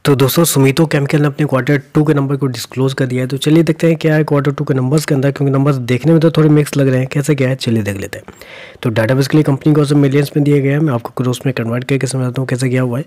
तो दोस्तों सुमितो केमिकल ने अपने क्वार्टर 2 के नंबर को डिस्क्लोज कर दिया है। तो चलिए देखते हैं क्या है क्वार्टर 2 के नंबर्स के अंदर, क्योंकि नंबर्स देखने में तो थोड़े मिक्स लग रहे हैं। कैसे क्या है चलिए देख लेते हैं। तो डाटाबेस के लिए कंपनी को मिलियंस में दिया गया है। मैं आपको क्रोस में कन्वर्ट करके समझाता हूँ कैसे क्या हुआ है।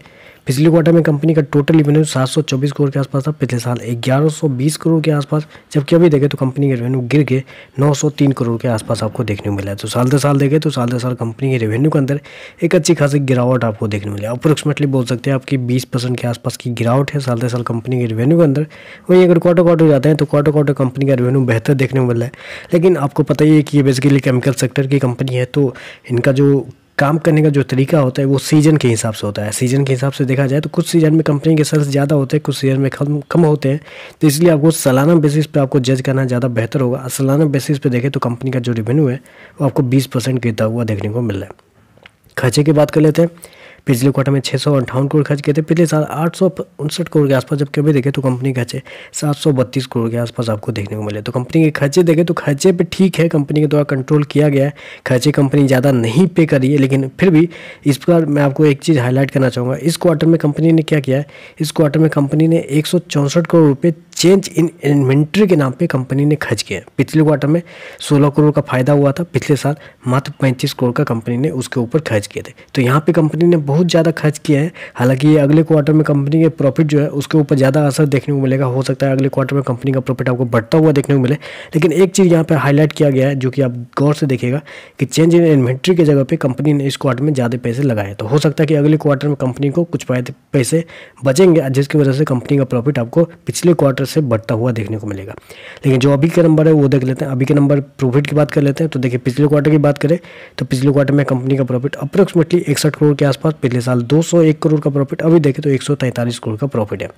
पिछले क्वार्टर में कंपनी का टोटल रेवेन्यू 724 करोड़ के आसपास था, पिछले साल 1120 करोड़ के आसपास, जबकि अभी देखें तो कंपनी के रेवेन्यू गिर के 903 करोड़ के आसपास आपको देखने को मिला है। तो साल दर साल देखें तो साल दर साल कंपनी के रेवेन्यू के अंदर एक अच्छी खासी गिरावट आपको देखने मिली। अप्रोक्सीमेटली बोल सकते हैं आपकी 20% के आसपास की गिरावट है साल दर साल कंपनी के रेवेन्यू के अंदर। वहीं अगर क्वार्टर जाते हैं तो क्वार्टर कंपनी का रेवेन्यू बेहतर देखने को मिल रहा है। लेकिन आपको पता ही है कि ये बेसिकली केमिकल सेक्टर की कंपनी है, तो इनका जो काम करने का जो तरीका होता है वो सीजन के हिसाब से होता है। सीजन के हिसाब से देखा जाए तो कुछ सीजन में कंपनी के सेल्स ज़्यादा होते हैं, कुछ सीजन में कम होते हैं। तो इसलिए आपको सालाना बेसिस पे आपको जज करना ज़्यादा बेहतर होगा। सालाना बेसिस पे देखें तो कंपनी का जो रेवेन्यू है वो आपको 20% गिरता हुआ देखने को मिल रहा है। खर्चे की बात कर लेते हैं। पिछले क्वार्टर में 658 करोड़ खर्च किए थे, पिछले साल 859 करोड़ के आसपास, जबकि अभी देखें तो कंपनी के खर्चे 732 करोड़ के आसपास आपको देखने को मिले। तो कंपनी के खर्चे देखें तो खर्चे पे ठीक है, कंपनी के द्वारा कंट्रोल किया गया है। खर्चे कंपनी ज़्यादा नहीं पे कर रही है, लेकिन फिर भी इस पर मैं आपको एक चीज़ हाईलाइट करना चाहूँगा। इस क्वार्टर में कंपनी ने क्या किया है, इस क्वार्टर में कंपनी ने 164 करोड़ रुपये चेंज इन इन्वेंट्री के नाम पे कंपनी ने खर्च किया है। पिछले क्वार्टर में 16 करोड़ का फायदा हुआ था, पिछले साल मात्र 35 करोड़ का कंपनी ने उसके ऊपर खर्च किए थे। तो यहाँ पे कंपनी ने बहुत ज़्यादा खर्च किया है। हालांकि अगले क्वार्टर में कंपनी के प्रॉफिट जो है उसके ऊपर ज़्यादा असर देखने को मिलेगा। हो सकता है अगले क्वार्टर में कंपनी का प्रॉफिट आपको बढ़ता हुआ देखने को मिले। लेकिन एक चीज़ यहाँ पर हाईलाइट किया गया है जो कि आप गौर से देखिएगा कि चेंज इन इन्वेंट्री की जगह पर कंपनी ने इस क्वार्टर में ज़्यादा पैसे लगाए। तो हो सकता है कि अगले क्वार्टर में कंपनी को कुछ पैसे बचेंगे, जिसकी वजह से कंपनी का प्रॉफिट आपको पिछले क्वार्टर से बढ़ता हुआ देखने को मिलेगा। लेकिन जो अभी का नंबर है वो देख लेते हैं। अभी के नंबर प्रॉफिट की बात कर लेते हैं। तो देखिए पिछले क्वार्टर की बात करें तो पिछले क्वार्टर में कंपनी का प्रॉफिट अप्रोक्सीमेटली 61 करोड़ के आसपास, पिछले साल 201 करोड़ का प्रॉफिट, अभी देखें तो 143 करोड़ का प्रॉफिट है।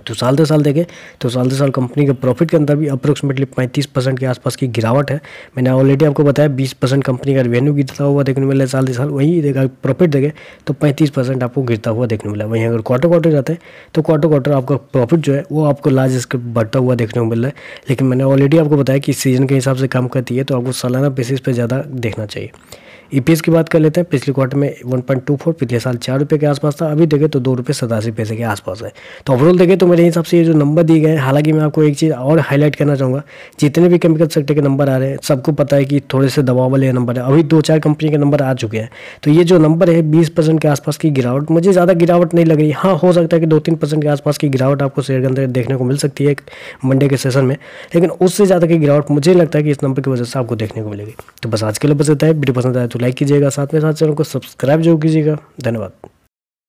तो साल दर साल देखें तो साल दर साल कंपनी के प्रॉफिट के अंदर भी अप्रोक्सीमेटली 35% के आसपास की गिरावट है। मैंने ऑलरेडी आपको बताया 20% कंपनी का रेवेन्यू गिरता हुआ देखने को मिला है साल दर साल। वहीं देखा प्रॉफिट देखें तो 35% आपको गिरता हुआ देखने को मिला है। वहीं अगर क्वार्टर जाते हैं तो क्वार्टर आपका प्रॉफिट जो है वो आपको लार्ज स्केल बढ़ता हुआ देखने को मिल रहा है। लेकिन मैंने ऑलरेडी आपको बताया कि सीजन के हिसाब से काम करती है, तो आपको सालाना बेसिस पर ज़्यादा देखना चाहिए। ईपीएस की बात कर लेते हैं। पिछले क्वार्टर में 1.24, पिछले साल 4 रुपये के आसपास था, अभी देखें तो 2 रुपये 87 पैसे के आसपास है। तो ओवरऑल देखें तो मेरे हिसाब से ये जो नंबर दिए गए हैं, हालांकि मैं आपको एक चीज़ और हाईलाइट करना चाहूँगा, जितने भी केमिकल सेक्टर के नंबर आ रहे हैं सबको पता है कि थोड़े से दबाव वाले नंबर है। अभी 2-4 कंपनी के नंबर आ चुके हैं। तो ये जो नंबर है 20% के आसपास की गिरावट, मुझे ज़्यादा गिरावट नहीं लग रही। हाँ, हो सकता है कि 2-3% के आसपास की गिरावट आपको शेयर के अंदर देखने को मिल सकती है मंडे के सेशन में, लेकिन उससे ज़्यादा की गिरावट मुझे लगता है कि इस नंबर की वजह से आपको देखने को मिलेगी। तो बस आज के लिए बस इतना है। वीडियो पसंद आए तो लाइक कीजिएगा, साथ में साथ चैनल को सब्सक्राइब जरूर कीजिएगा। धन्यवाद।